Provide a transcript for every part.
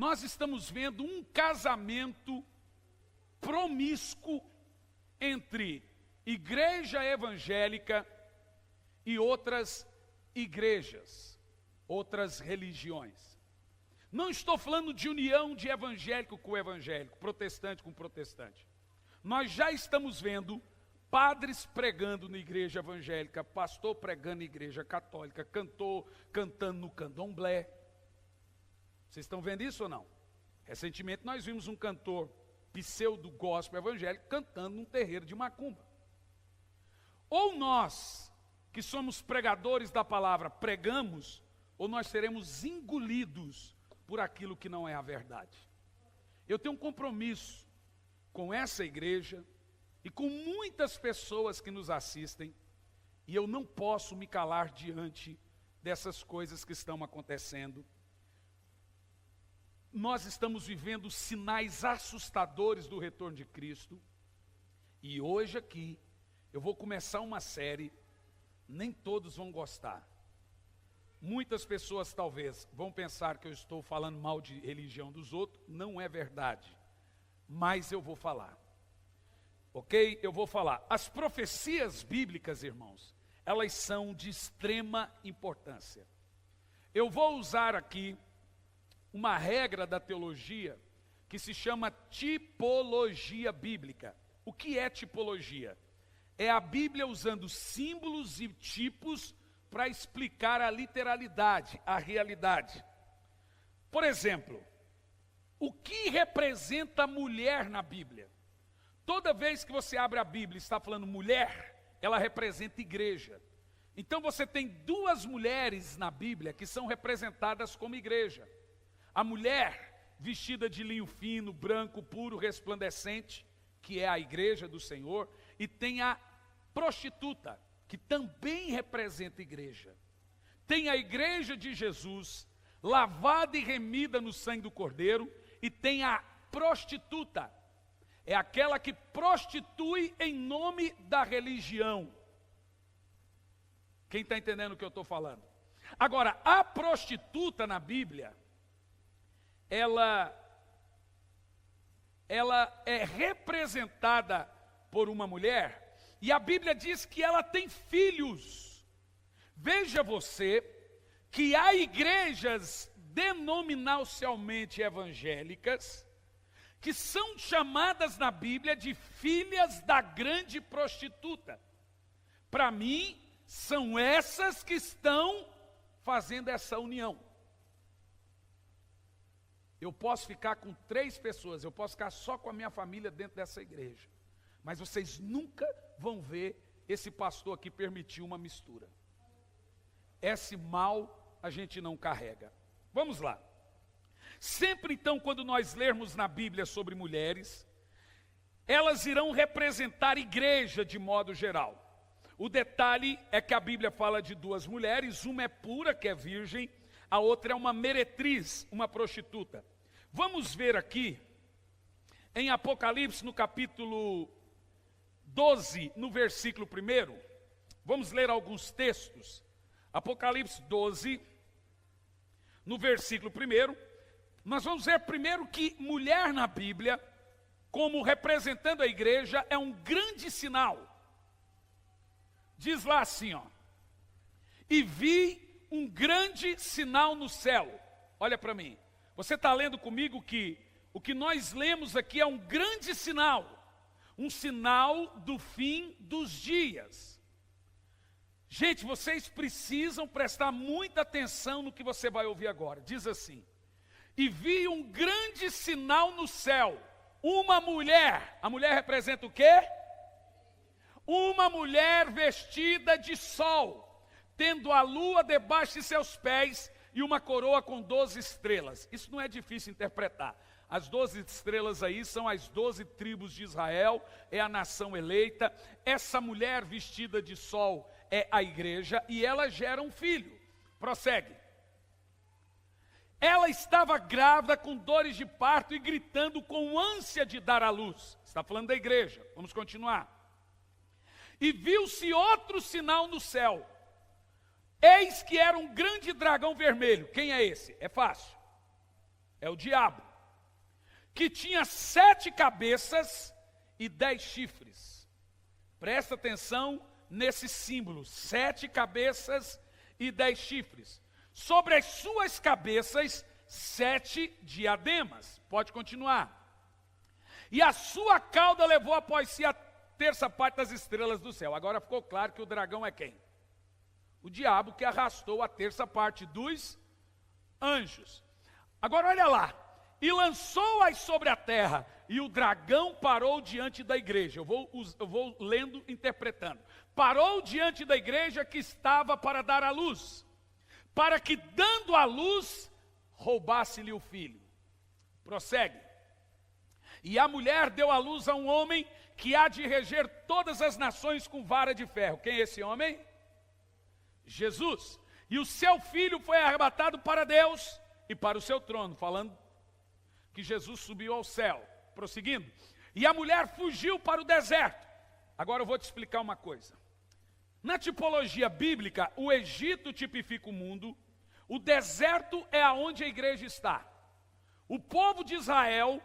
nós estamos vendo um casamento promíscuo entre igreja evangélica e outras igrejas, outras religiões. Não estou falando de união de evangélico com evangélico, protestante com protestante. Nós já estamos vendo padres pregando na igreja evangélica, pastor pregando na igreja católica, cantor cantando no candomblé. Vocês estão vendo isso ou não? Recentemente nós vimos um cantor pseudo-gospel evangélico cantando num terreiro de macumba. Ou nós, que somos pregadores da palavra, pregamos, ou nós seremos engolidos por aquilo que não é a verdade. Eu tenho um compromisso com essa igreja e com muitas pessoas que nos assistem, e eu não posso me calar diante dessas coisas que estão acontecendo. Nós estamos vivendo sinais assustadores do retorno de Cristo, e hoje aqui eu vou começar uma série, nem todos vão gostar. Muitas pessoas talvez vão pensar que eu estou falando mal de religião dos outros, não é verdade, mas eu vou falar. Ok? Eu vou falar. As profecias bíblicas, irmãos, elas são de extrema importância. Eu vou usar aqui uma regra da teologia que se chama tipologia bíblica. O que é tipologia? É a Bíblia usando símbolos e tipos para explicar a literalidade, a realidade. Por exemplo, o que representa mulher na Bíblia? Toda vez que você abre a Bíblia e está falando mulher, ela representa igreja. Então você tem duas mulheres na Bíblia que são representadas como igreja. A mulher vestida de linho fino, branco, puro, resplandecente, que é a igreja do Senhor, e tem a prostituta, que também representa igreja. Tem a igreja de Jesus, lavada e remida no sangue do Cordeiro, e tem a prostituta, é aquela que prostitui em nome da religião. Quem está entendendo o que eu estou falando? Agora, a prostituta na Bíblia, ela é representada por uma mulher, e a Bíblia diz que ela tem filhos. Veja você que há igrejas denominacionalmente evangélicas que são chamadas na Bíblia de filhas da grande prostituta. Para mim, são essas que estão fazendo essa união. Eu posso ficar com 3 pessoas, eu posso ficar só com a minha família dentro dessa igreja. Mas vocês nunca vão ver esse pastor aqui permitir uma mistura. Esse mal a gente não carrega. Vamos lá. Sempre então, quando nós lermos na Bíblia sobre mulheres, elas irão representar igreja de modo geral. O detalhe é que a Bíblia fala de 2 mulheres, uma é pura, que é virgem, a outra é uma meretriz, uma prostituta. Vamos ver aqui, em Apocalipse, no capítulo 12, no versículo 1, vamos ler alguns textos. Apocalipse 12, no versículo 1, nós vamos ver primeiro que mulher na Bíblia, como representando a igreja, é um grande sinal. Diz lá assim, ó: e vi um grande sinal no céu. Olha para mim, você está lendo comigo que o que nós lemos aqui é um grande sinal, um sinal do fim dos dias. Gente, vocês precisam prestar muita atenção no que você vai ouvir agora. Diz assim: e vi um grande sinal no céu, uma mulher. A mulher representa o quê? Uma mulher vestida de sol, tendo a lua debaixo de seus pés e uma coroa com 12 estrelas. Isso não é difícil interpretar. As 12 estrelas aí são as 12 tribos de Israel, é a nação eleita. Essa mulher vestida de sol é a igreja e ela gera um filho. Prossegue. Ela estava grávida com dores de parto e gritando com ânsia de dar à luz. Está falando da igreja. Vamos continuar. E viu-se outro sinal no céu. Eis que era um grande dragão vermelho. Quem é esse? É fácil. é o diabo, que tinha 7 cabeças e 10 chifres. Presta atenção nesse símbolo, 7 cabeças e 10 chifres. Sobre as suas cabeças, 7 diademas. Pode continuar. E a sua cauda levou após si a terça parte das estrelas do céu. Agora ficou claro que o dragão é quem? O diabo, que arrastou a terça parte dos anjos. Agora olha lá. E lançou-as sobre a terra, e o dragão parou diante da igreja. Eu vou lendo, interpretando. Parou diante da igreja que estava para dar à luz, para que, dando à luz, roubasse-lhe o filho. Prossegue. E a mulher deu à luz a um homem que há de reger todas as nações com vara de ferro. Quem é esse homem? Jesus. E o seu filho foi arrebatado para Deus e para o seu trono, falando que Jesus subiu ao céu. Prosseguindo. E a mulher fugiu para o deserto. Agora eu vou te explicar uma coisa. Na tipologia bíblica, o Egito tipifica o mundo, o deserto é aonde a igreja está. O povo de Israel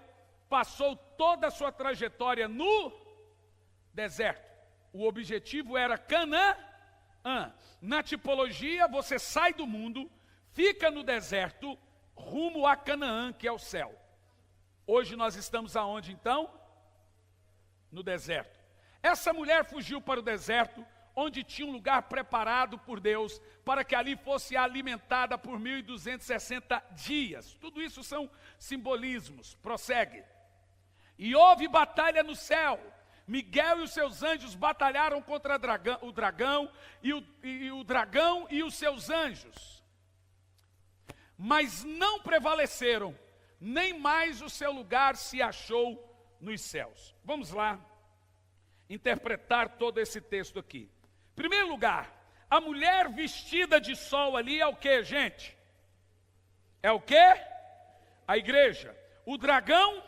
passou toda a sua trajetória no deserto. O objetivo era Canaã. Na tipologia, você sai do mundo, fica no deserto, rumo a Canaã, que é o céu. Hoje nós estamos aonde então? No deserto. Essa mulher fugiu para o deserto, onde tinha um lugar preparado por Deus, para que ali fosse alimentada por 1260 dias. Tudo isso são simbolismos. Prossegue. E houve batalha no céu. Miguel e os seus anjos batalharam contra o dragão e os seus anjos. Mas não prevaleceram, nem mais o seu lugar se achou nos céus. Vamos lá interpretar todo esse texto aqui. Em primeiro lugar, a mulher vestida de sol ali é o que, gente? É o que? A igreja. O dragão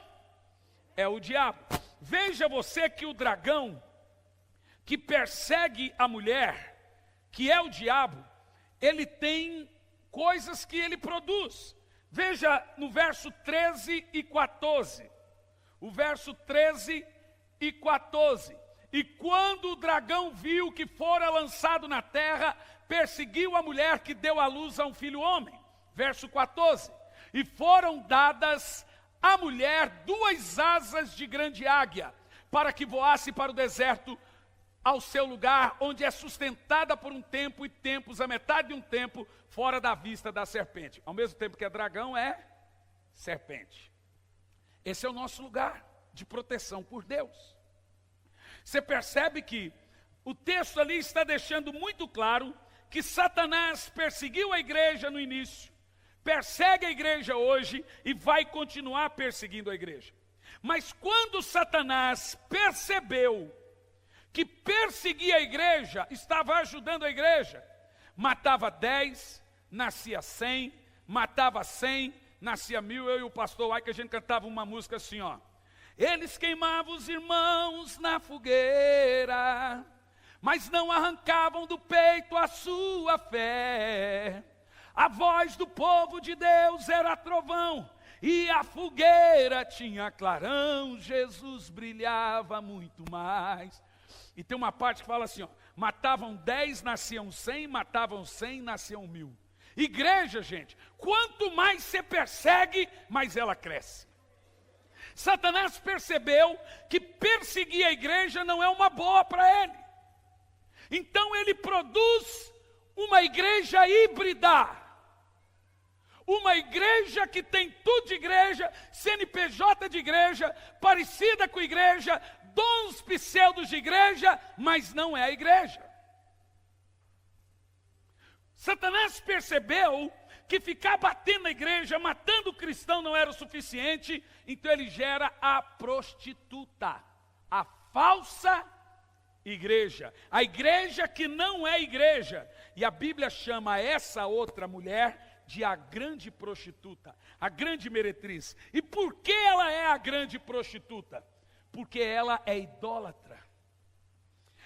é o diabo. Veja você que o dragão que persegue a mulher, que é o diabo, ele tem coisas que ele produz. Veja no verso 13 e 14. O verso 13 e 14. E quando o dragão viu que fora lançado na terra, perseguiu a mulher que deu à luz a um filho homem. Verso 14. E foram dadas à mulher 2 asas de grande águia, para que voasse para o deserto, ao seu lugar, onde é sustentada por um tempo e tempos, a metade de um tempo, fora da vista da serpente. Ao mesmo tempo que é dragão, é serpente. Esse é o nosso lugar de proteção por Deus. Você percebe que o texto ali está deixando muito claro que Satanás perseguiu a igreja no início, persegue a igreja hoje e vai continuar perseguindo a igreja. Mas quando Satanás percebeu que perseguir a igreja estava ajudando a igreja, matava 10, nascia 100, matava 100, nascia 1000. Eu e o pastor Ai, que a gente cantava uma música assim, ó. Eles queimavam os irmãos na fogueira, mas não arrancavam do peito a sua fé. A voz do povo de Deus era trovão, e a fogueira tinha clarão. Jesus brilhava muito mais. E tem uma parte que fala assim, ó, matavam 10, nasciam 100, matavam 100, nasciam 1000. Igreja, gente, quanto mais você persegue, mais ela cresce. Satanás percebeu que perseguir a igreja não é uma boa para ele. Então ele produz uma igreja híbrida. Uma igreja que tem tudo de igreja, CNPJ de igreja, parecida com igreja, dons pseudos de igreja, mas não é a igreja. Satanás percebeu que ficar batendo na igreja, matando o cristão não era o suficiente, então ele gera a prostituta, a falsa igreja, a igreja que não é igreja. E a Bíblia chama essa outra mulher de a grande prostituta, a grande meretriz. E por que ela é a grande prostituta? Porque ela é idólatra.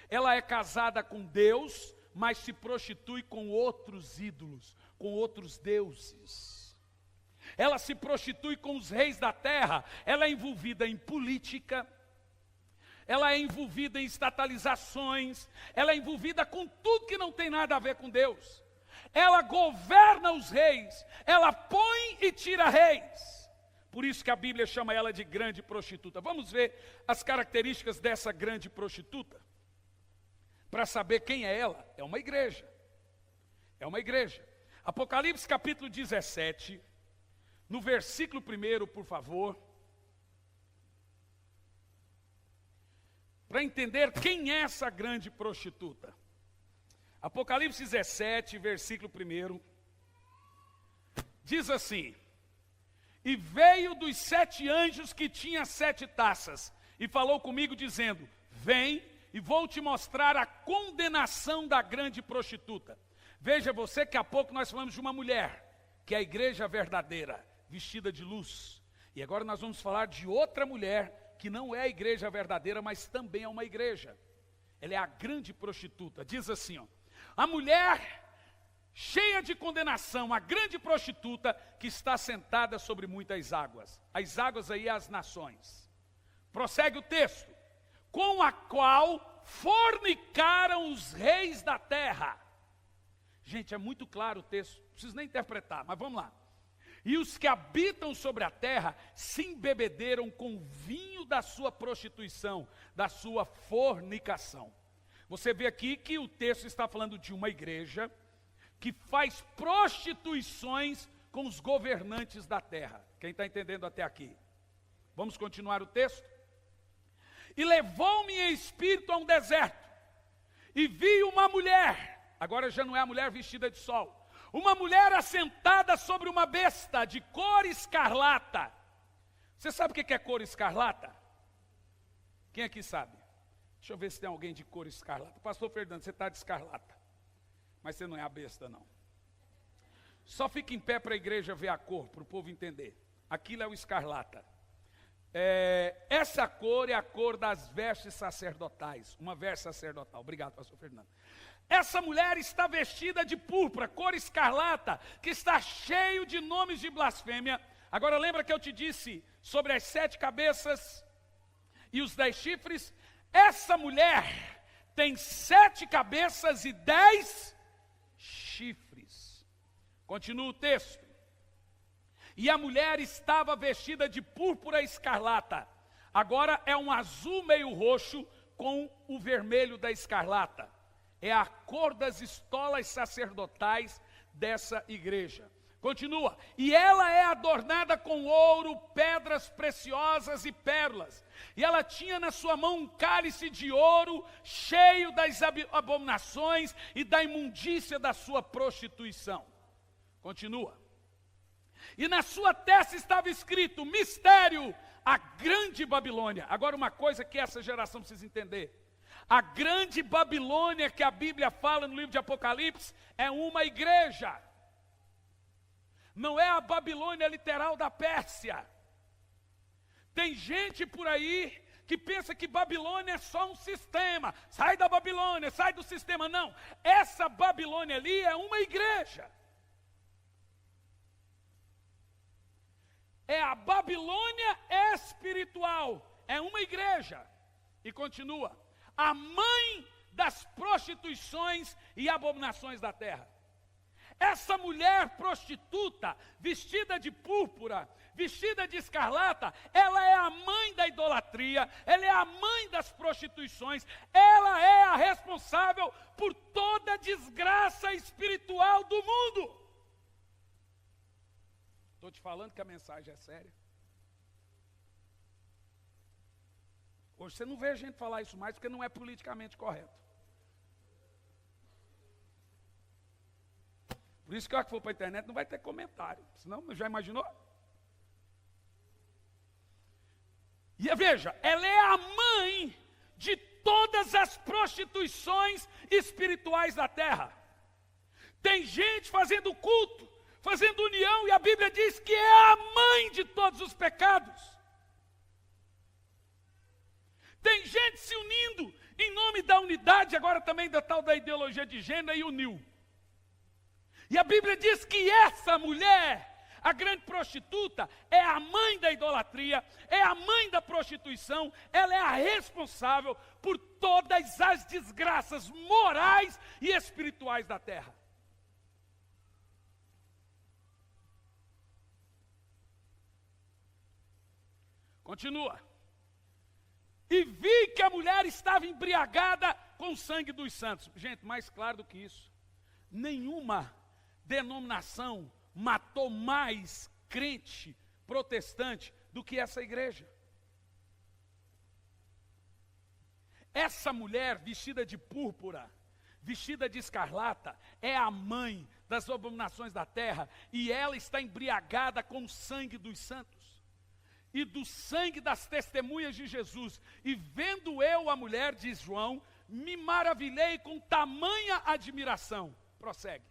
Ela é casada com Deus, mas se prostitui com outros ídolos, com outros deuses. ela se prostitui com os reis da terra, ela é envolvida em política, ela é envolvida em estatalizações, ela é envolvida com tudo que não tem nada a ver com Deus. Ela governa os reis, ela põe e tira reis. Por isso que a Bíblia chama ela de grande prostituta. Vamos ver as características dessa grande prostituta? Para saber quem é ela. É uma igreja. É uma igreja. Apocalipse capítulo 17, no versículo 1, por favor. Para entender quem é essa grande prostituta. Apocalipse 17, versículo 1. Diz assim: e veio dos 7 anjos que tinha 7 taças, e falou comigo dizendo: vem e vou te mostrar a condenação da grande prostituta. Veja você que há pouco nós falamos de uma mulher, que é a igreja verdadeira, vestida de luz. E agora nós vamos falar de outra mulher, que não é a igreja verdadeira, mas também é uma igreja. Ela é a grande prostituta. Diz assim, ó: a mulher cheia de condenação, a grande prostituta que está sentada sobre muitas águas. As águas aí, as nações. Prossegue o texto: com a qual fornicaram os reis da terra. Gente, é muito claro o texto, não preciso nem interpretar, mas vamos lá. E os que habitam sobre a terra se embebederam com o vinho da sua prostituição, da sua fornicação. Você vê aqui que o texto está falando de uma igreja que faz prostituições com os governantes da terra. Quem está entendendo até aqui? Vamos continuar o texto? E levou-me em espírito a um deserto, e vi uma mulher, agora já não é a mulher vestida de sol, uma mulher assentada sobre uma besta de cor escarlata. Você sabe o que é cor escarlata? Quem aqui sabe? Deixa eu ver se tem alguém de cor escarlata. Pastor Fernando, você está de escarlata. Mas você não é a besta, não. Só fica em pé para a igreja ver a cor, para o povo entender. Aquilo é o escarlata. Essa cor é a cor das vestes sacerdotais. Uma veste sacerdotal. Obrigado, pastor Fernando. Essa mulher está vestida de púrpura, cor escarlata, que está cheio de nomes de blasfêmia. Agora lembra que eu te disse sobre as 7 cabeças e os 10 chifres? Essa mulher tem 7 cabeças e 10 chifres. Continua o texto. E a mulher estava vestida de púrpura escarlata. Agora é um azul meio roxo com o vermelho da escarlata. É a cor das estolas sacerdotais dessa igreja. Continua. E ela é adornada com ouro, pedras preciosas e pérolas. E ela tinha na sua mão um cálice de ouro, cheio das abominações e da imundícia da sua prostituição. Continua. E na sua testa estava escrito: mistério, a grande Babilônia. Agora uma coisa que essa geração precisa entender. A grande Babilônia que a Bíblia fala no livro de Apocalipse é uma igreja. Não é a Babilônia literal da Pérsia. Tem gente por aí que pensa que Babilônia é só um sistema. Sai da Babilônia, sai do sistema. Não, essa Babilônia ali é uma igreja. É a Babilônia espiritual, é uma igreja. E continua: a mãe das prostituições e abominações da terra. Essa mulher prostituta, vestida de púrpura, vestida de escarlata, ela é a mãe da idolatria, ela é a mãe das prostituições, ela é a responsável por toda a desgraça espiritual do mundo. Estou te falando que a mensagem é séria. Hoje você não vê a gente falar isso mais porque não é politicamente correto. Por isso que a hora que for para a internet não vai ter comentário. Senão, já imaginou? E veja, ela é a mãe de todas as prostituições espirituais da terra. Tem gente fazendo culto, fazendo união, e a Bíblia diz que é a mãe de todos os pecados. Tem gente se unindo em nome da unidade, agora também da tal da ideologia de gênero, e uniu. E a Bíblia diz que essa mulher, A grande prostituta é a mãe da idolatria, é a mãe da prostituição, ela é a responsável por todas as desgraças morais e espirituais da terra. Continua. E vi que a mulher estava embriagada com o sangue dos santos. Gente, mais claro do que isso. Nenhuma denominação matou mais crente protestante do que essa igreja. Essa mulher vestida de púrpura, vestida de escarlata, é a mãe das abominações da terra, e ela está embriagada com o sangue dos santos e do sangue das testemunhas de Jesus. E vendo eu a mulher, diz João, me maravilhei com tamanha admiração. Prossegue.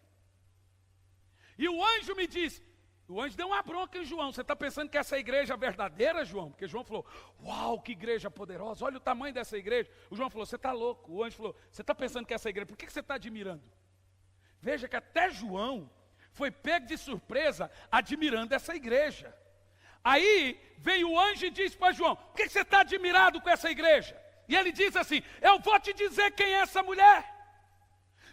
E o anjo me disse, o anjo deu uma bronca em João, você está pensando que essa igreja é verdadeira, João? Porque João falou, uau, que igreja poderosa, olha o tamanho dessa igreja. O João falou, você está louco. O anjo falou, você está pensando que essa igreja, por que você está admirando? Veja que até João foi pego de surpresa admirando essa igreja. Aí veio o anjo e disse para João, por que você está admirado com essa igreja? E ele diz assim, eu vou te dizer quem é essa mulher.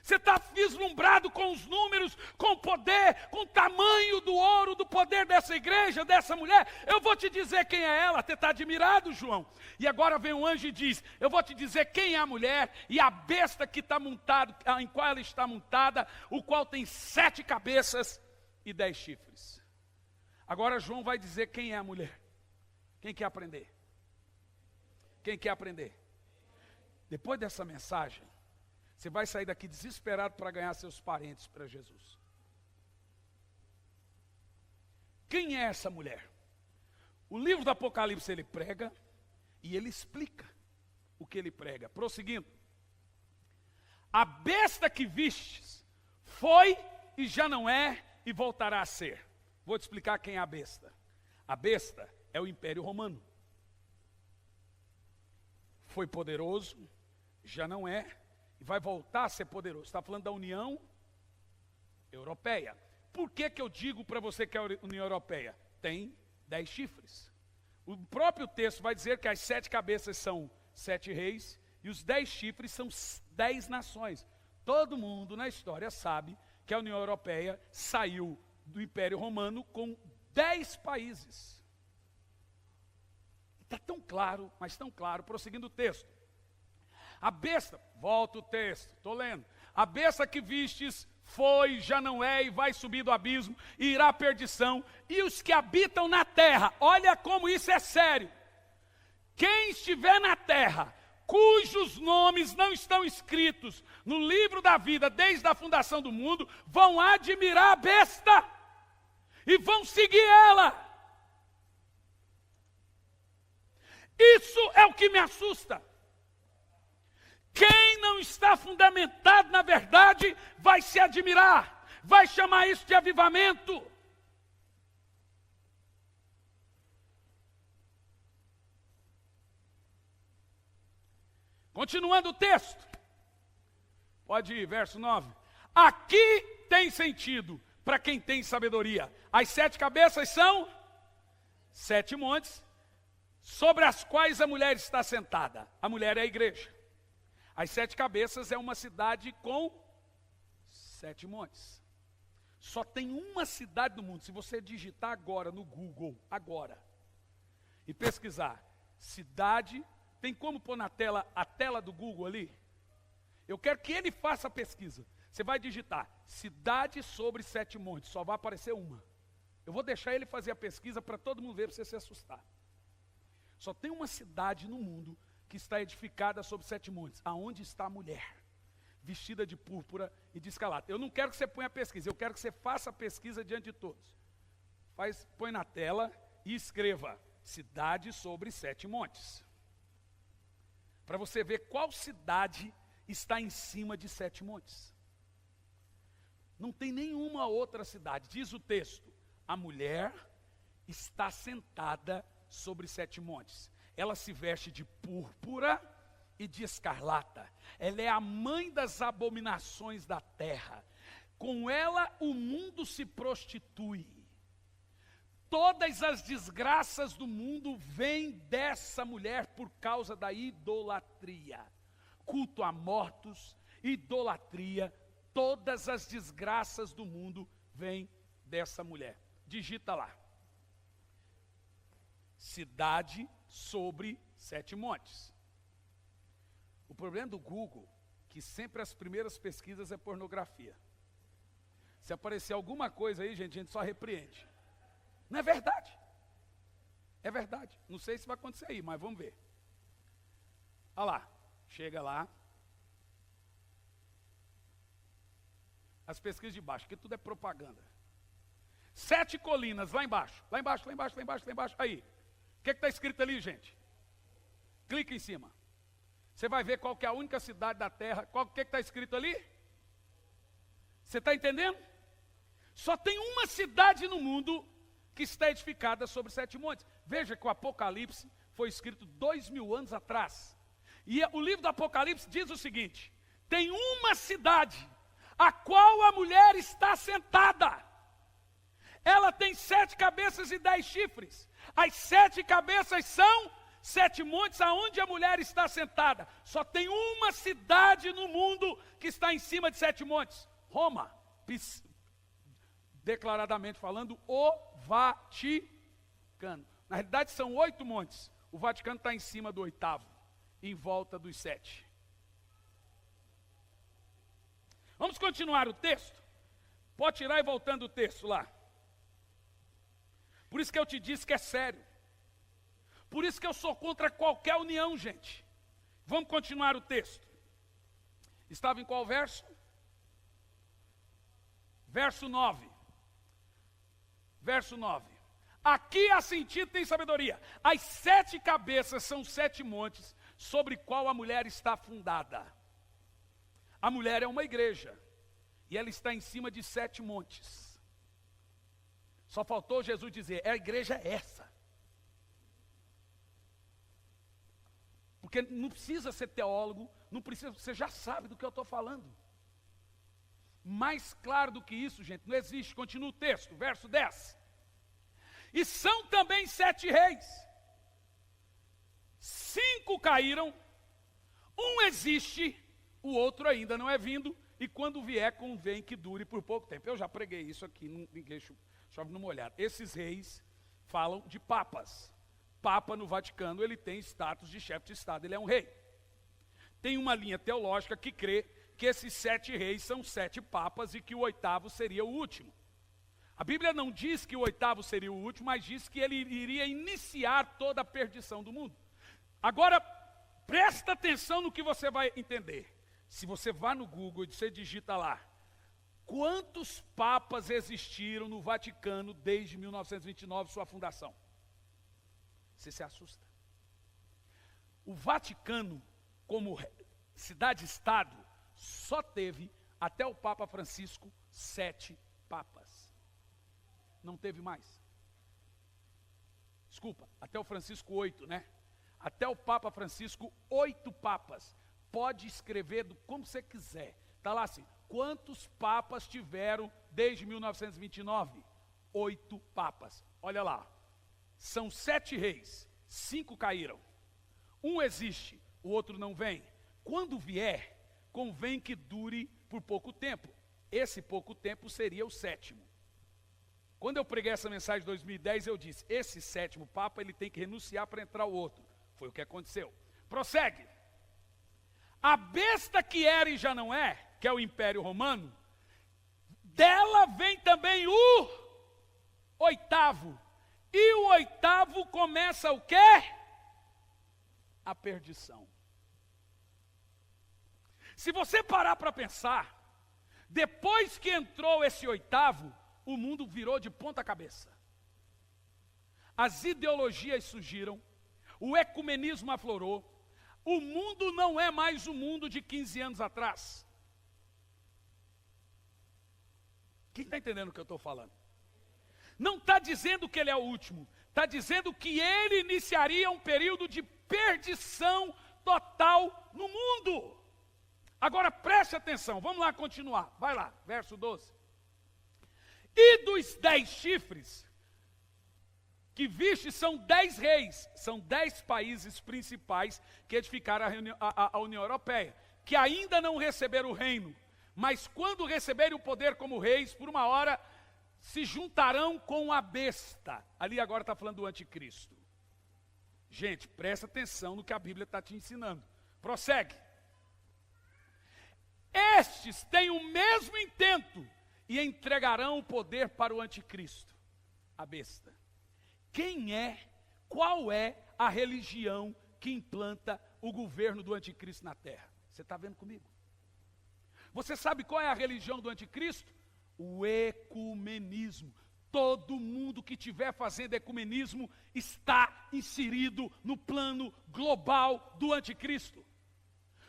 Você está vislumbrado com os números, com o poder, com o tamanho do ouro, do poder dessa igreja, dessa mulher. Eu vou te dizer quem é ela. Você está admirado, João? E agora vem um anjo e diz, eu vou te dizer quem é a mulher e a besta que está montada, em qual ela está montada, o qual tem 7 cabeças e 10 chifres. Agora João vai dizer quem é a mulher. Quem quer aprender? Quem quer aprender? Depois dessa mensagem, você vai sair daqui desesperado para ganhar seus parentes para Jesus. Quem é essa mulher? O livro do Apocalipse ele prega e ele explica o que ele prega. Prosseguindo. A besta que vistes foi e já não é e voltará a ser. Vou te explicar quem é a besta. A besta é o Império Romano. Foi poderoso, já não é, e vai voltar a ser poderoso. Está falando da União Europeia. Por que eu digo para você que é a União Europeia? Tem 10 chifres. O próprio texto vai dizer que as 7 cabeças são 7 reis, e os 10 chifres são 10 nações. Todo mundo na história sabe que a União Europeia saiu do Império Romano com 10 países. Está tão claro, mas tão claro, prosseguindo o texto. A besta, volta o texto, estou lendo. A besta que vistes foi, já não é e vai subir do abismo e irá à perdição. E os que habitam na terra, olha como isso é sério. Quem estiver na terra, cujos nomes não estão escritos no livro da vida desde a fundação do mundo, vão admirar a besta e vão seguir ela. Isso é o que me assusta. Quem não está fundamentado na verdade vai se admirar, vai chamar isso de avivamento. Continuando o texto, pode ir, verso 9. Aqui tem sentido para quem tem sabedoria. As 7 cabeças são 7 montes, sobre as quais a mulher está sentada. A mulher é a igreja. As 7 cabeças é uma cidade com 7 montes. Só tem uma cidade no mundo. Se você digitar agora no Google, agora, e pesquisar cidade, tem como pôr na tela a tela do Google ali? Eu quero que ele faça a pesquisa. Você vai digitar cidade sobre 7 montes, só vai aparecer uma. Eu vou deixar ele fazer a pesquisa para todo mundo ver, para você se assustar. Só tem uma cidade no mundo que está edificada sobre 7 montes. Aonde está a mulher? Vestida de púrpura e de escarlata. Eu não quero que você ponha a pesquisa, eu quero que você faça a pesquisa diante de todos. Põe na tela e escreva cidade sobre 7 montes. Para você ver qual cidade está em cima de 7 montes. Não tem nenhuma outra cidade. Diz o texto, a mulher está sentada sobre 7 montes. Ela se veste de púrpura e de escarlata. Ela é a mãe das abominações da terra. Com ela o mundo se prostitui. Todas as desgraças do mundo vêm dessa mulher por causa da idolatria. Culto a mortos, idolatria, todas as desgraças do mundo vêm dessa mulher. Digita lá. Cidade sobre 7 montes. O problema do Google, que sempre as primeiras pesquisas é pornografia. Se aparecer alguma coisa aí, gente, a gente só repreende. Não é verdade? É verdade. Não sei se vai acontecer aí, mas vamos ver. Olha lá. Chega lá. As pesquisas de baixo, que tudo é propaganda. 7 colinas, lá embaixo. Lá embaixo, lá embaixo, lá embaixo, lá embaixo. Aí. O que está escrito ali, gente? Clica em cima. Você vai ver qual que é a única cidade da terra. O que está escrito ali? Você está entendendo? Só tem uma cidade no mundo que está edificada sobre 7 montes. Veja que o Apocalipse foi escrito 2000 anos atrás. E o livro do Apocalipse diz o seguinte: tem uma cidade, a qual a mulher está sentada. Ela tem 7 cabeças e 10 chifres. As 7 cabeças são 7 montes aonde a mulher está sentada. Só tem uma cidade no mundo que está em cima de 7 montes. Roma, declaradamente falando, o Vaticano. Na realidade são 8 montes. O Vaticano está em cima do 8º, em volta dos 7. Vamos continuar o texto? Pode tirar e voltando o texto lá. Por isso que eu te disse que é sério. Por isso que eu sou contra qualquer união, gente. Vamos continuar o texto. Estava em qual verso? Verso 9. Verso 9. Aqui a sentir tem sabedoria. As 7 cabeças são 7 montes sobre qual a mulher está fundada. A mulher é uma igreja. E ela está em cima de 7 montes. Só faltou Jesus dizer, a igreja é essa. Porque não precisa ser teólogo, não precisa, você já sabe do que eu estou falando. Mais claro do que isso, gente, não existe. Continua o texto, verso 10. E são também 7 reis. 5 caíram, um existe, o outro ainda não é vindo, e quando vier, convém que dure por pouco tempo. Eu já preguei isso aqui, ninguém chove no molhado. Esses reis falam de papas. Papa no Vaticano, ele tem status de chefe de Estado, ele é um rei. Tem uma linha teológica que crê que esses 7 reis são 7 papas e que o 8º seria o último. A Bíblia não diz que o 8º seria o último, mas diz que ele iria iniciar toda a perdição do mundo. Agora, presta atenção no que você vai entender. Se você vai no Google e você digita lá, quantos papas existiram no Vaticano desde 1929, sua fundação? Você se assusta. O Vaticano, como cidade-estado, só teve, até o Papa Francisco, 7 papas. Não teve mais. Desculpa, até o Francisco 8, né? Até o Papa Francisco, 8 papas. Pode escrever como você quiser. Está lá assim, quantos papas tiveram desde 1929? 8 papas. Olha lá. São 7 reis, 5 caíram. Um existe, o outro não vem. Quando vier, convém que dure por pouco tempo. Esse pouco tempo seria o 7º. Quando eu preguei essa mensagem em 2010, eu disse, esse 7º Papa, ele tem que renunciar para entrar o outro. Foi o que aconteceu. Prossegue. A besta que era e já não é, que é o Império Romano, dela vem também o 8º. E o 8º começa o quê? A perdição. Se você parar para pensar, depois que entrou esse 8º, o mundo virou de ponta cabeça. As ideologias surgiram, o ecumenismo aflorou, o mundo não é mais o mundo de 15 anos atrás. Quem está entendendo o que eu estou falando? Não está dizendo que ele é o último, está dizendo que ele iniciaria um período de perdição total no mundo. Agora preste atenção, vamos lá continuar, vai lá, verso 12. E dos 10 chifres, que viste são 10 reis, são 10 países principais que edificaram a União Europeia, que ainda não receberam o reino, mas quando receberem o poder como reis, por uma hora, se juntarão com a besta. Ali agora está falando do anticristo. Gente, presta atenção no que a Bíblia está te ensinando. Prossegue. Estes têm o mesmo intento e entregarão o poder para o anticristo, a besta. Qual é a religião que implanta o governo do anticristo na terra? Você está vendo comigo? Você sabe qual é a religião do anticristo? O ecumenismo. Todo mundo que estiver fazendo ecumenismo está inserido no plano global do anticristo.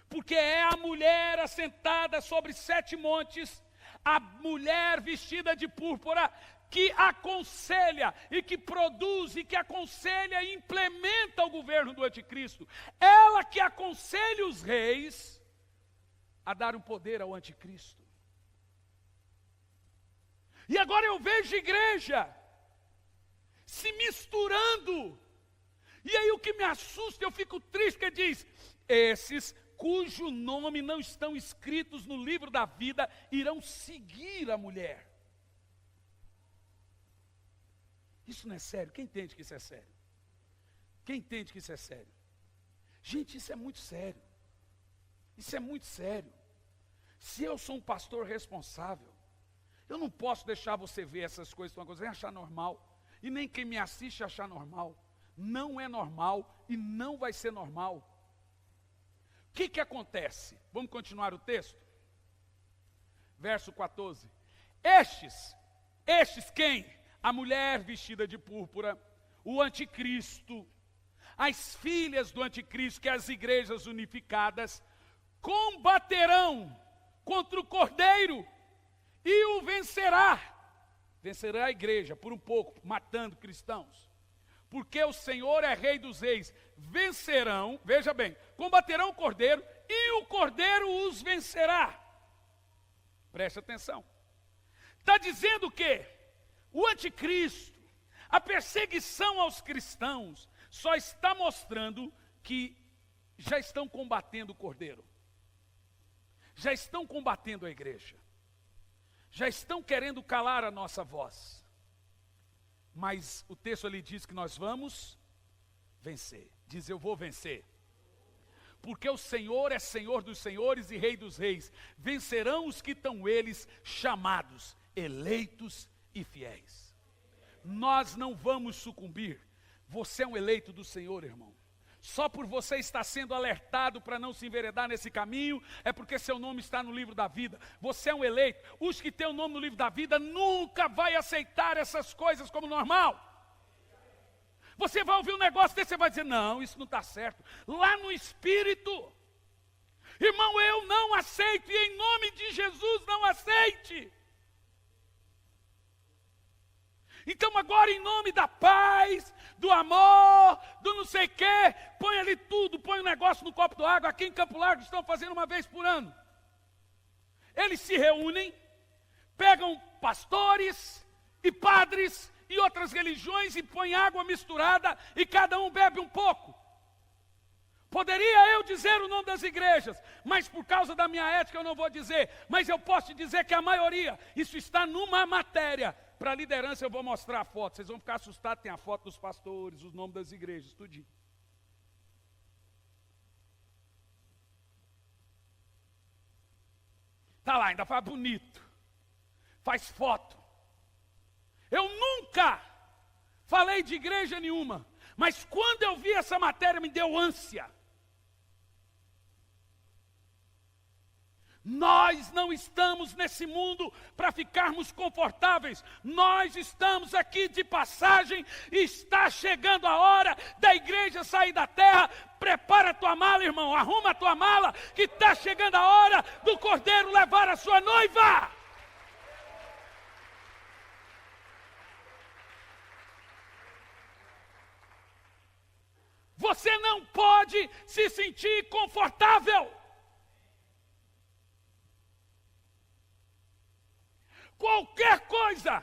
Porque é a mulher assentada sobre 7 montes, a mulher vestida de púrpura, que aconselha e que produz e que aconselha e implementa o governo do anticristo. Ela que aconselha os reis a dar o poder ao anticristo. E agora eu vejo igreja se misturando. E aí o que me assusta, eu fico triste, que diz: esses cujo nome não estão escritos no livro da vida irão seguir a mulher. Isso não é sério? Quem entende que isso é sério? Quem entende que isso é sério? Gente, isso é muito sério. Isso é muito sério. Se eu sou um pastor responsável, eu não posso deixar você ver essas coisas, uma coisa, nem achar normal, e nem quem me assiste achar normal. Não é normal e não vai ser normal. O que acontece? Vamos continuar o texto? Verso 14. Estes quem? A mulher vestida de púrpura, o anticristo, as filhas do anticristo, que é as igrejas unificadas, combaterão contra o cordeiro e o vencerá. Vencerá a igreja por um pouco, matando cristãos. Porque o Senhor é rei dos reis. Vencerão, veja bem, combaterão o cordeiro e o cordeiro os vencerá. Preste atenção. Está dizendo o quê? O anticristo, a perseguição aos cristãos, só está mostrando que já estão combatendo o cordeiro. Já estão combatendo a igreja. Já estão querendo calar a nossa voz. Mas o texto ali diz que nós vamos vencer. Diz: eu vou vencer. Porque o Senhor é Senhor dos senhores e Rei dos reis. Vencerão os que estão eles chamados, eleitos e fiéis. Nós não vamos sucumbir. Você é um eleito do Senhor, irmão. Só por você estar sendo alertado para não se enveredar nesse caminho, é porque seu nome está no livro da vida. Você é um eleito. Os que têm o nome no livro da vida nunca vai aceitar essas coisas como normal. Você vai ouvir um negócio desse, você vai dizer: não, isso não está certo. Lá no Espírito, irmão, eu não aceito, e em nome de Jesus não aceite. Então agora, em nome da paz, do amor, do não sei o quê, põe ali tudo, põe um negócio no copo d'água. Aqui em Campo Largo estão fazendo uma vez por ano. Eles se reúnem, pegam pastores e padres e outras religiões e põem água misturada e cada um bebe um pouco. Poderia eu dizer o nome das igrejas, mas por causa da minha ética eu não vou dizer. Mas eu posso te dizer que a maioria, isso está numa matéria. Para a liderança eu vou mostrar a foto, vocês vão ficar assustados, tem a foto dos pastores, os nomes das igrejas, tudinho. Está lá, ainda faz bonito, faz foto. Eu nunca falei de igreja nenhuma, mas quando eu vi essa matéria me deu ânsia. Nós não estamos nesse mundo para ficarmos confortáveis. Nós estamos aqui de passagem e está chegando a hora da igreja sair da terra. Prepara a tua mala, irmão, arruma a tua mala, que está chegando a hora do cordeiro levar a sua noiva. Você não pode se sentir confortável. Qualquer coisa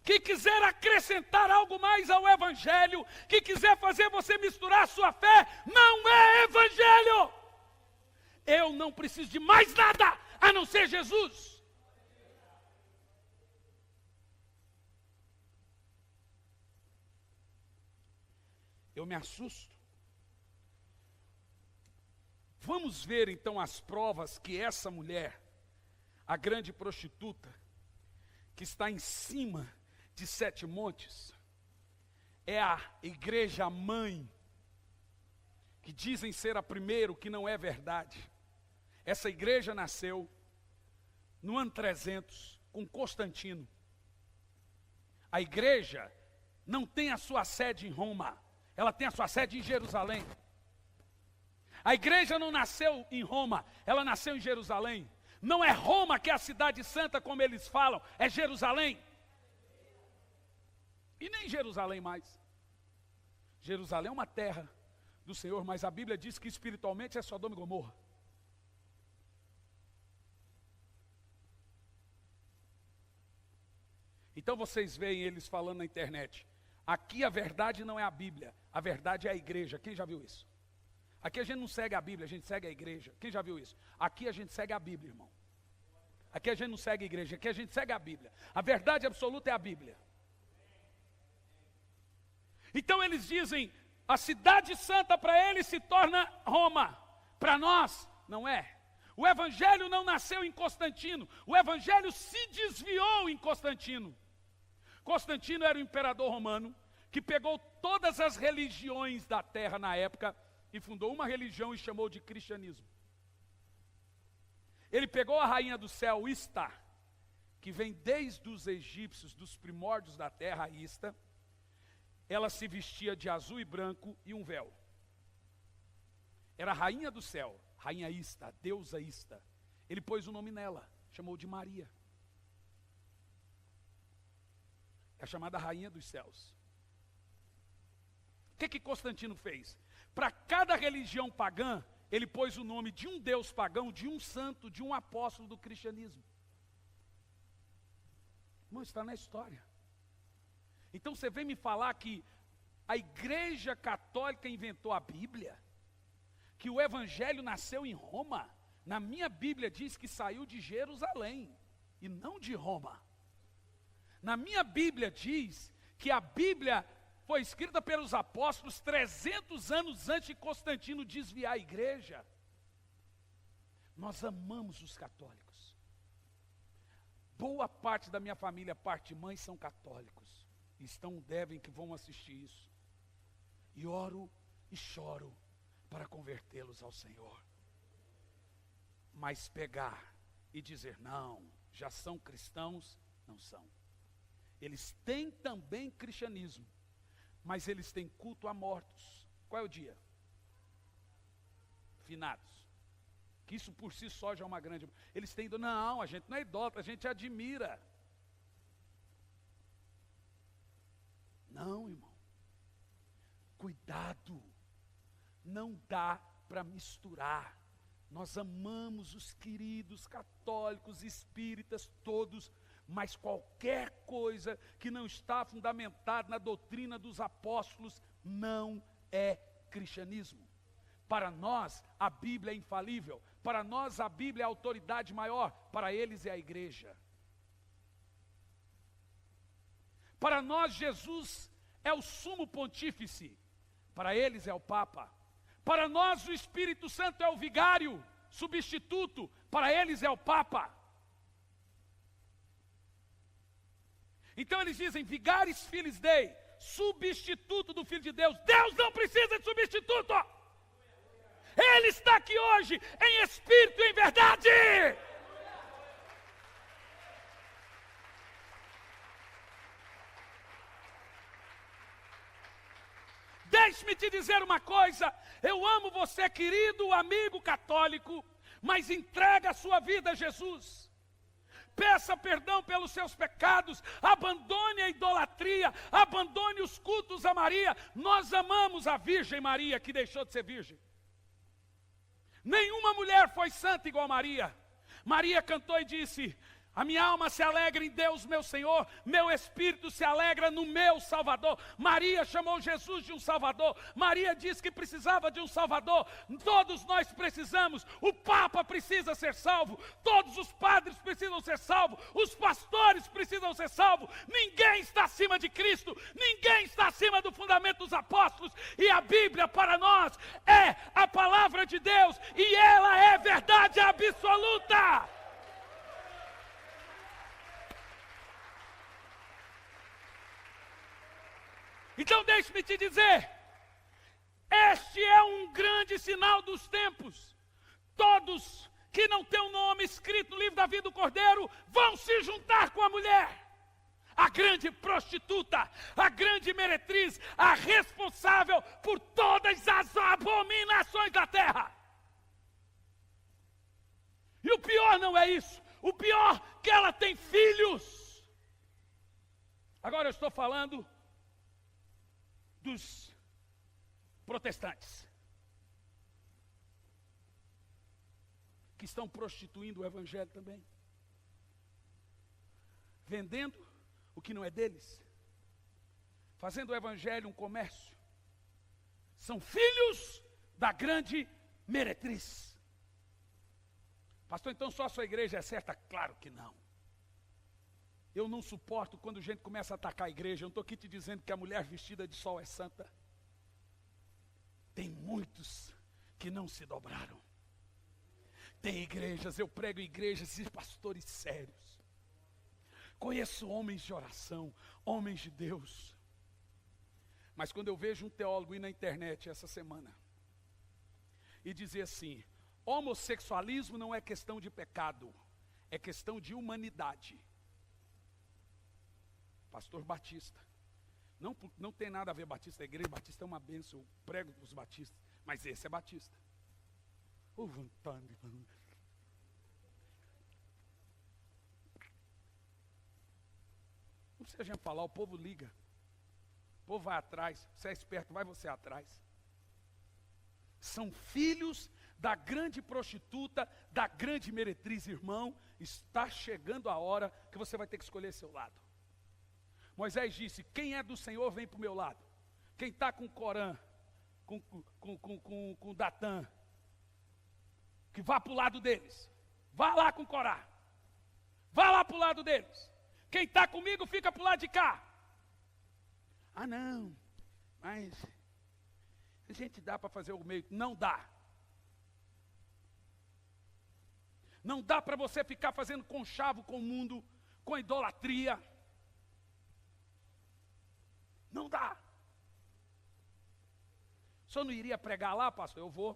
que quiser acrescentar algo mais ao evangelho, que quiser fazer você misturar a sua fé, não é evangelho. Eu não preciso de mais nada a não ser Jesus. Eu me assusto. Vamos ver então as provas que essa mulher, a grande prostituta, que está em cima de 7 montes, é a igreja mãe, que dizem ser a primeira, o que não é verdade. Essa igreja nasceu no ano 300, com Constantino. A igreja não tem a sua sede em Roma, ela tem a sua sede em Jerusalém. A igreja não nasceu em Roma, ela nasceu em Jerusalém. Não é Roma que é a cidade santa, como eles falam, é Jerusalém. E nem Jerusalém mais. Jerusalém é uma terra do Senhor, mas a Bíblia diz que espiritualmente é Sodoma e Gomorra. Então vocês veem eles falando na internet, aqui a verdade não é a Bíblia, a verdade é a igreja. Quem já viu isso? Aqui a gente não segue a Bíblia, a gente segue a igreja. Quem já viu isso? Aqui a gente segue a Bíblia, irmão. Aqui a gente não segue a igreja, aqui a gente segue a Bíblia. A verdade absoluta é a Bíblia. Então eles dizem, a cidade santa para eles se torna Roma. Para nós, não é. O evangelho não nasceu em Constantino, o evangelho se desviou em Constantino. Constantino era o imperador romano, que pegou todas as religiões da terra na época, e fundou uma religião e chamou de cristianismo. Ele pegou a rainha do céu, Ista, que vem desde os egípcios, dos primórdios da terra, Ista. Ela se vestia de azul e branco e um véu. Era a rainha do céu, rainha Ista, deusa Ista. Ele pôs o nome nela, chamou de Maria. É a chamada rainha dos céus. O que Constantino fez? Para cada religião pagã, ele pôs o nome de um deus pagão, de um santo, de um apóstolo do cristianismo. Irmão, está na história. Então você vem me falar que a igreja católica inventou a Bíblia? Que o evangelho nasceu em Roma? Na minha Bíblia diz que saiu de Jerusalém, e não de Roma. Na minha Bíblia diz que a Bíblia foi escrita pelos apóstolos 300 anos antes de Constantino desviar a igreja. Nós amamos os católicos. Boa parte da minha família, parte de mãe, são católicos. Devem que vão assistir isso. E oro e choro para convertê-los ao Senhor. Mas pegar e dizer, não, já são cristãos, não são. Eles têm também cristianismo, mas eles têm culto a mortos. Qual é o dia? Finados. Que isso por si só já é uma grande... Eles têm... Não, a gente não é idólatra, a gente admira. Não, irmão. Cuidado. Não dá para misturar. Nós amamos os queridos católicos, espíritas, todos, mas qualquer coisa que não está fundamentada na doutrina dos apóstolos não é cristianismo. Para nós, a Bíblia é infalível. Para nós, a Bíblia é a autoridade maior. Para eles é a igreja. Para nós, Jesus é o sumo pontífice. Para eles é o Papa. Para nós, o Espírito Santo é o vigário, substituto. Para eles é o Papa. Então eles dizem, vigaris filis Dei, substituto do Filho de Deus. Deus não precisa de substituto. Ele está aqui hoje, em espírito e em verdade. Deixe-me te dizer uma coisa, eu amo você, querido amigo católico, mas entrega a sua vida a Jesus. Peça perdão pelos seus pecados, abandone a idolatria, abandone os cultos a Maria. Nós amamos a Virgem Maria, que deixou de ser virgem. Nenhuma mulher foi santa igual a Maria. Maria cantou e disse, A minha alma se alegra em Deus, meu Senhor, meu espírito se alegra no meu Salvador. Maria chamou Jesus de um Salvador. Maria disse que precisava de um Salvador. Todos nós precisamos. O Papa precisa ser salvo. Todos os padres precisam ser salvos. Os pastores precisam ser salvos. Ninguém está acima de Cristo. Ninguém está acima do fundamento dos apóstolos. E a Bíblia para nós é a palavra de Deus. E ela é verdade absoluta. Então deixe-me te dizer, este é um grande sinal dos tempos. Todos que não têm o nome escrito no livro da vida do Cordeiro vão se juntar com a mulher. A grande prostituta, a grande meretriz, a responsável por todas as abominações da terra. E o pior não é isso, o pior é que ela tem filhos. Agora eu estou falando dos protestantes, que estão prostituindo o evangelho também, vendendo o que não é deles, fazendo o evangelho um comércio. São filhos da grande meretriz. Pastor, então só a sua igreja é certa? Claro que não. Eu não suporto quando gente começa a atacar a igreja. Eu não estou aqui te dizendo que a mulher vestida de sol é santa. Tem muitos que não se dobraram. Tem igrejas, eu prego igrejas e pastores sérios. Conheço homens de oração, homens de Deus. Mas quando eu vejo um teólogo ir na internet essa semana e dizer assim: homossexualismo não é questão de pecado, é questão de humanidade. Pastor Batista, não tem nada a ver Batista, a igreja Batista é uma bênção, eu prego para os batistas, mas esse é Batista. Não precisa a gente falar, o povo liga, o povo vai atrás, você é esperto, vai você atrás. São filhos da grande prostituta, da grande meretriz, irmão. Está chegando a hora que você vai ter que escolher seu lado. Moisés disse: quem é do Senhor vem para o meu lado. Quem está com Corã, com Datã, que vá para o lado deles. Vá lá com Corá. Vá lá para o lado deles. Quem está comigo fica para o lado de cá. Ah não, mas a gente dá para fazer o meio. Não dá. Não dá para você ficar fazendo conchavo com o mundo, com idolatria. Não dá. O senhor não iria pregar lá, pastor? Eu vou.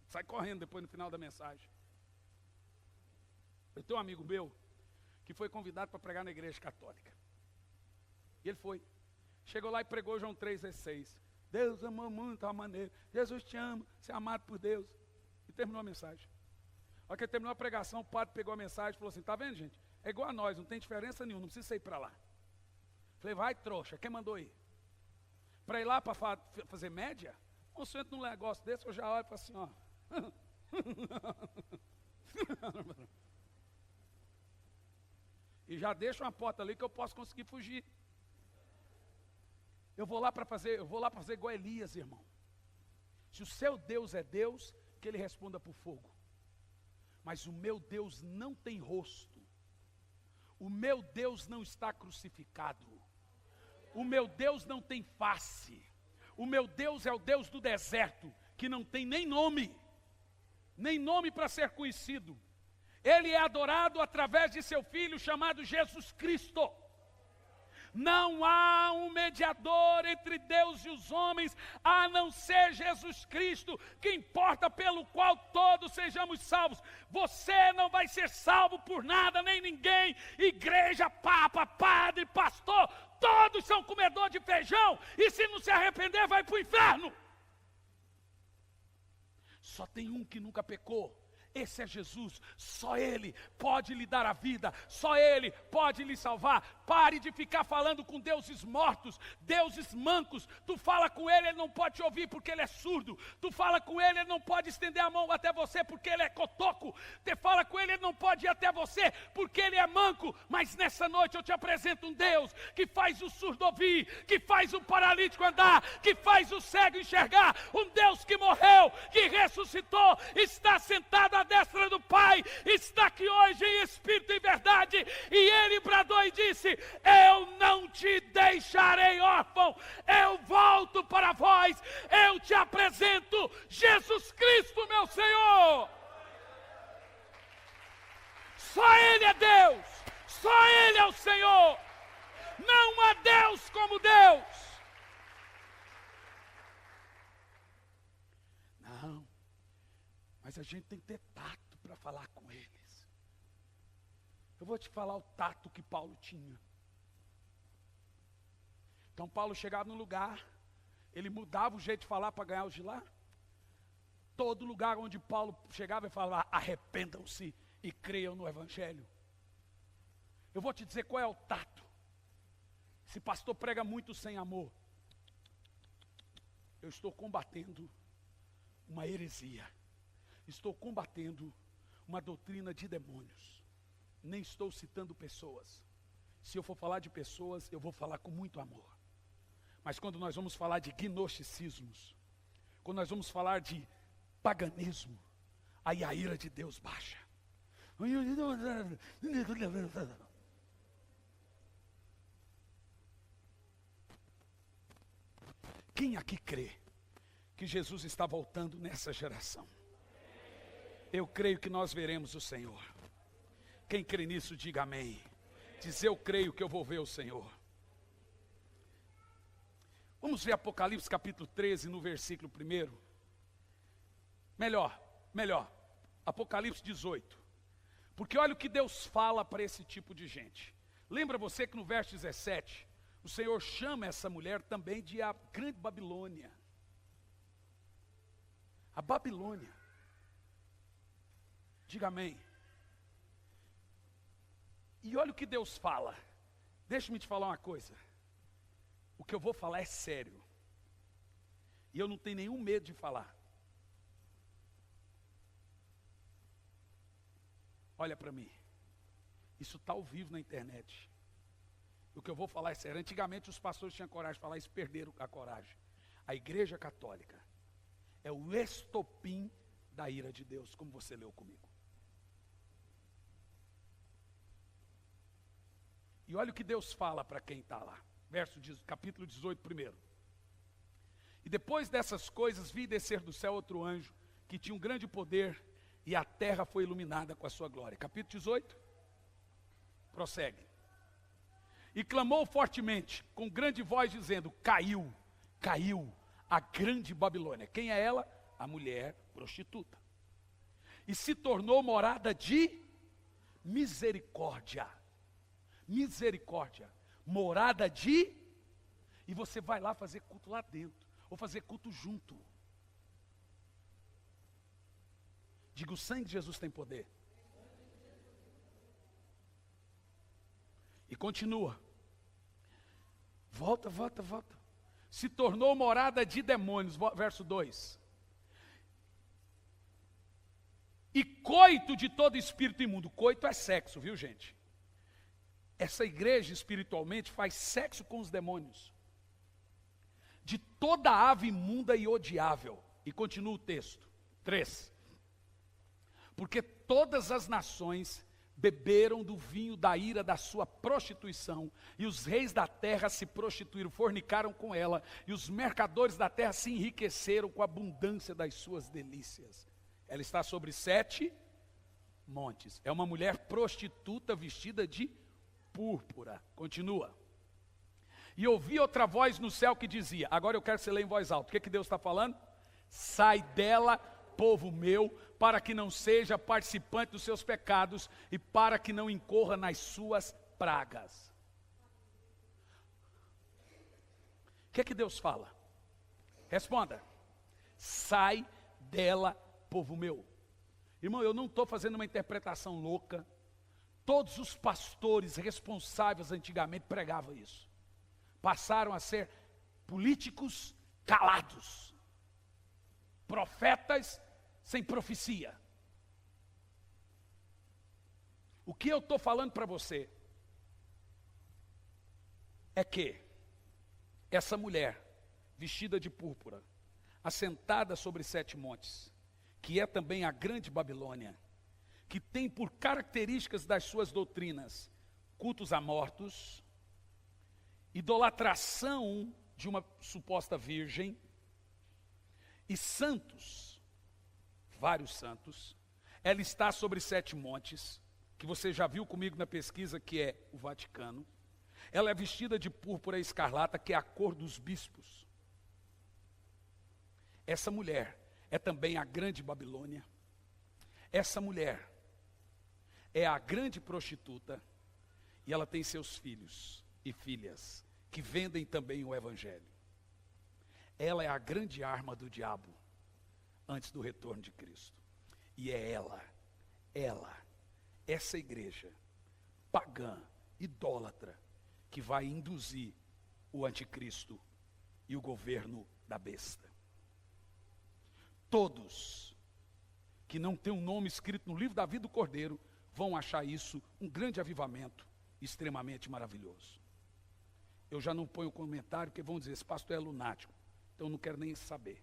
Sai correndo depois no final da mensagem. Eu tenho um amigo meu que foi convidado para pregar na igreja católica. E ele foi. Chegou lá e pregou João 3,16. Deus amou muito a maneira. Jesus te ama, você é amado por Deus. E terminou a mensagem. Olha que ele terminou a pregação, o padre pegou a mensagem e falou assim: tá vendo, gente? É igual a nós, não tem diferença nenhuma, não precisa sair para lá. Falei: vai, trouxa, quem mandou ir? Para ir lá para fazer média? Ou se eu entro num negócio desse, eu já olho e falo assim, ó. E já deixo uma porta ali que eu posso conseguir fugir. Eu vou lá para fazer igual Elias, irmão. Se o seu Deus é Deus, que ele responda por fogo. Mas o meu Deus não tem rosto. O meu Deus não está crucificado. O meu Deus não tem face. O meu Deus é o Deus do deserto, que não tem nem nome para ser conhecido. Ele é adorado através de seu Filho chamado Jesus Cristo. Não há um mediador entre Deus e os homens, a não ser Jesus Cristo, que importa pelo qual todos sejamos salvos. Você não vai ser salvo por nada, nem ninguém. Igreja, papa, padre, pastor, todos são comedor de feijão, e se não se arrepender vai para o inferno. Só tem um que nunca pecou, Esse é Jesus, só Ele pode lhe dar a vida, só Ele pode lhe salvar. Pare de ficar falando com deuses mortos, deuses mancos. Tu fala com Ele, Ele não pode te ouvir porque Ele é surdo. Tu fala com Ele, Ele não pode estender a mão até você porque Ele é cotoco. Tu fala com Ele, Ele não pode ir até você porque Ele é manco. Mas nessa noite eu te apresento um Deus que faz o surdo ouvir, que faz o paralítico andar, que faz o cego enxergar. Um Deus que morreu, que ressuscitou, está sentado à destra do Pai, está aqui hoje em espírito e verdade, e Ele bradou e disse: eu não te deixarei órfão, eu volto para vós, eu te apresento Jesus Cristo, meu Senhor. Só Ele é Deus, só Ele é o Senhor, não há Deus como Deus. Não, mas a gente tem que ter tato para falar com eles. Eu vou te falar o tato que Paulo tinha. Então Paulo chegava no lugar, ele mudava o jeito de falar para ganhar os de lá. Todo lugar onde Paulo chegava, ele falava: arrependam-se e creiam no Evangelho. Eu vou te dizer qual é o tato. Esse pastor prega muito sem amor. Eu estou combatendo uma heresia. Estou combatendo uma doutrina de demônios. Nem estou citando pessoas. Se eu for falar de pessoas, eu vou falar com muito amor. Mas quando nós vamos falar de gnosticismos, quando nós vamos falar de paganismo, aí a ira de Deus baixa. Quem aqui crê que Jesus está voltando nessa geração? Eu creio que nós veremos o Senhor. Quem crê nisso, diga amém. Diz: eu creio que eu vou ver o Senhor. Vamos ver Apocalipse capítulo 13, no versículo 1. Melhor, Apocalipse 18. Porque olha o que Deus fala para esse tipo de gente. Lembra você que no verso 17, o Senhor chama essa mulher também de a grande Babilônia. A Babilônia. Diga amém. E olha o que Deus fala. Deixa-me te falar uma coisa. O que eu vou falar é sério. E eu não tenho nenhum medo de falar. Olha para mim. Isso está ao vivo na internet. O que eu vou falar é sério. Antigamente os pastores tinham coragem de falar isso, perderam a coragem. A Igreja Católica é o estopim da ira de Deus, como você leu comigo. E olha o que Deus fala para quem está lá. Capítulo 18, primeiro. E depois dessas coisas, vi descer do céu outro anjo, que tinha um grande poder, e a terra foi iluminada com a sua glória. Capítulo 18. Prossegue. E clamou fortemente, com grande voz, dizendo: caiu a grande Babilônia. Quem é ela? A mulher prostituta. E se tornou morada de misericórdia. Misericórdia. Morada de... E você vai lá fazer culto lá dentro. Ou fazer culto junto. Diga: o sangue de Jesus tem poder. E continua. Volta. Se tornou morada de demônios. Verso 2. E coito de todo espírito imundo. Coito é sexo, viu, gente? Essa igreja espiritualmente faz sexo com os demônios. De toda ave imunda e odiável. E continua o texto. 3. Porque todas as nações beberam do vinho da ira da sua prostituição, e os reis da terra se prostituíram, fornicaram com ela, e os mercadores da terra se enriqueceram com a abundância das suas delícias. Ela está sobre 7 montes. É uma mulher prostituta vestida de púrpura. Continua. E ouvi outra voz no céu que dizia... Agora eu quero que você leia em voz alta. O que Deus está falando? Sai dela, povo meu, para que não seja participante dos seus pecados e para que não incorra nas suas pragas. O que Deus fala? Responda. Sai dela, povo meu. Irmão, eu não estou fazendo uma interpretação louca. Todos os pastores responsáveis antigamente pregavam isso. Passaram a ser políticos calados, profetas sem profecia. O que eu estou falando para você é que essa mulher, vestida de púrpura, assentada sobre 7 montes, que é também a grande Babilônia, que tem por características das suas doutrinas cultos a mortos, idolatração de uma suposta virgem e santos, vários santos. Ela está sobre 7 montes, que você já viu comigo na pesquisa, que é o Vaticano. Ela é vestida de púrpura escarlata, que é a cor dos bispos. Essa mulher é também a grande Babilônia. Essa mulher é a grande prostituta, e ela tem seus filhos e filhas, que vendem também o evangelho. Ela é a grande arma do diabo, antes do retorno de Cristo. E é essa igreja pagã, idólatra, que vai induzir o anticristo e o governo da besta. Todos que não têm um nome escrito no livro da vida do Cordeiro vão achar isso um grande avivamento, extremamente maravilhoso. Eu já não ponho comentário, porque vão dizer, esse pastor é lunático, então eu não quero nem saber.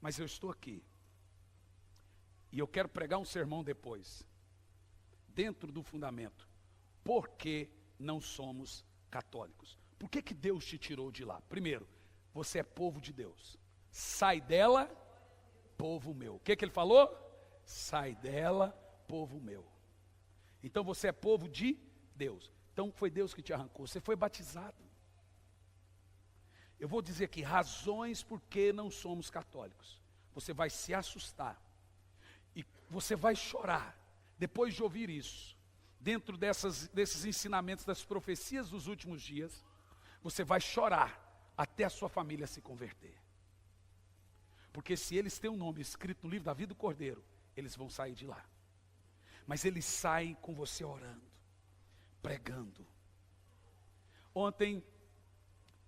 Mas eu estou aqui, e eu quero pregar um sermão depois, dentro do fundamento, por que não somos católicos? Por que Deus te tirou de lá? Primeiro, você é povo de Deus. Sai dela, povo meu. O que ele falou? Sai dela, povo meu. Então você é povo de Deus. Então foi Deus que te arrancou. Você foi batizado. Eu vou dizer aqui, razões por que não somos católicos. Você vai se assustar. E você vai chorar, depois de ouvir isso. Dentro desses ensinamentos das profecias dos últimos dias, você vai chorar até a sua família se converter. Porque se eles têm um nome escrito no livro da vida do Cordeiro, eles vão sair de lá. Mas eles saem com você orando, pregando. Ontem,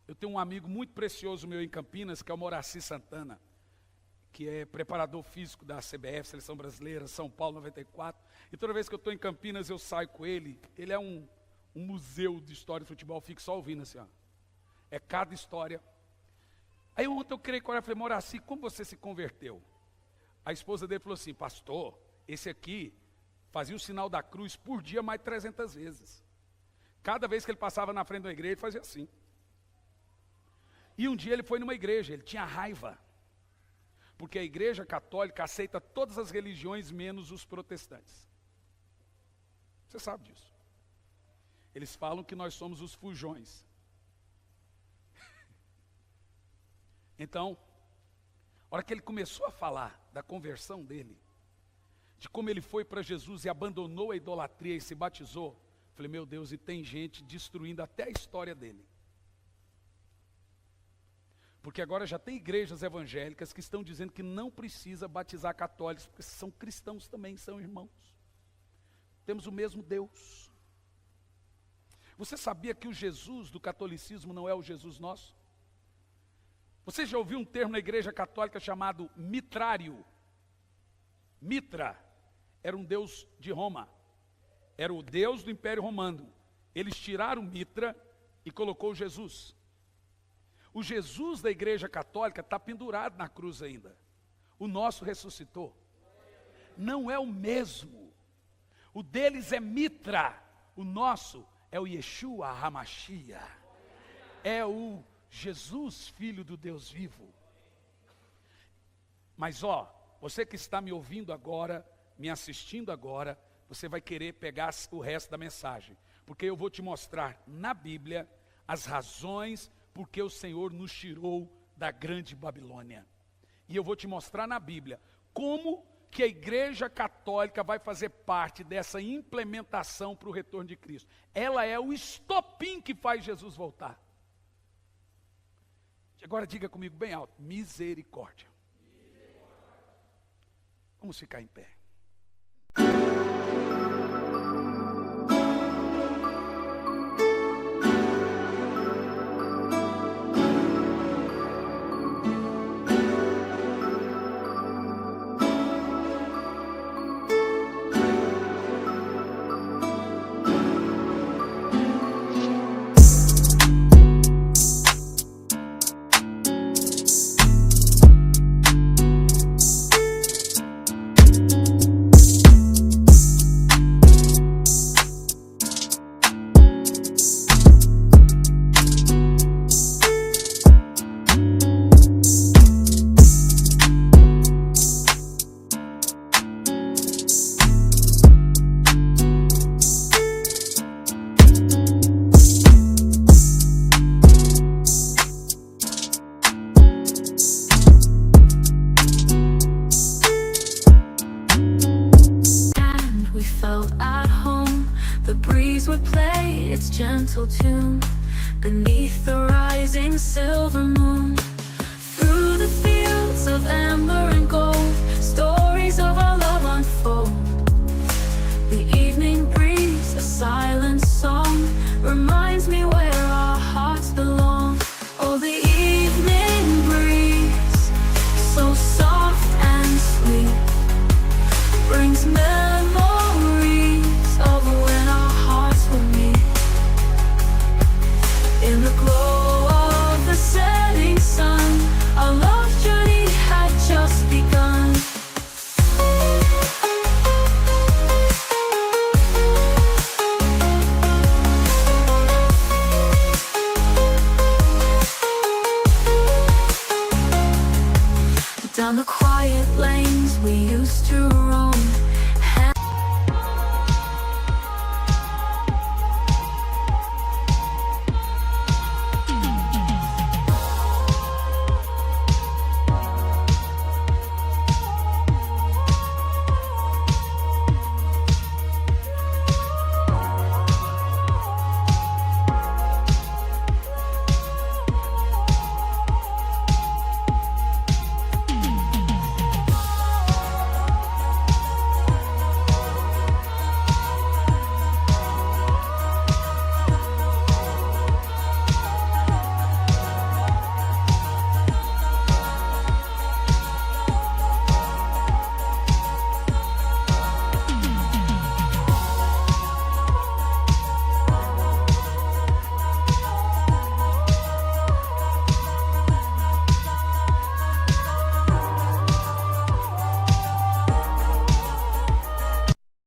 eu tenho um amigo muito precioso meu em Campinas, que é o Moraci Santana, que é preparador físico da CBF, Seleção Brasileira, São Paulo 94. E toda vez que eu estou em Campinas, eu saio com ele. Ele é um museu de história de futebol, eu fico só ouvindo assim, ó. É cada história. Aí ontem eu criei coragem, falei, Moraci, como você se converteu? A esposa dele falou assim, pastor, esse aqui fazia o sinal da cruz por dia mais de 300 vezes. Cada vez que ele passava na frente da igreja, ele fazia assim. E um dia ele foi numa igreja, ele tinha raiva. Porque a igreja católica aceita todas as religiões, menos os protestantes. Você sabe disso. Eles falam que nós somos os fujões. Então, a hora que ele começou a falar da conversão dele, de como ele foi para Jesus e abandonou a idolatria e se batizou, falei, meu Deus, e tem gente destruindo até a história dele. Porque agora já tem igrejas evangélicas que estão dizendo que não precisa batizar católicos, porque são cristãos também, são irmãos. Temos o mesmo Deus. Você sabia que o Jesus do catolicismo não é o Jesus nosso? Você já ouviu um termo na igreja católica chamado mitrário? Mitra era um deus de Roma. Era o deus do Império Romano. Eles tiraram Mitra e colocou Jesus. O Jesus da igreja católica está pendurado na cruz ainda. O nosso ressuscitou. Não é o mesmo. O deles é Mitra. O nosso é o Yeshua HaMashiach. É o Jesus, Filho do Deus vivo. Mas você que está me ouvindo agora, me assistindo agora, você vai querer pegar o resto da mensagem. Porque eu vou te mostrar na Bíblia as razões porque o Senhor nos tirou da grande Babilônia. E eu vou te mostrar na Bíblia como que a igreja católica vai fazer parte dessa implementação para o retorno de Cristo. Ela é o estopim que faz Jesus voltar. Agora diga comigo bem alto, misericórdia. Vamos ficar em pé. Would play its gentle tune beneath the rising silver moon. Through the fields of amber and gold, stories of our love unfold. The evening breeze, a silent song, reminds me where our hearts belong. Oh, the evening breeze, so soft and sweet, brings memories of when our hearts were meet. In the glow of the setting sun, our love journey had just begun. Down the quiet lanes we used to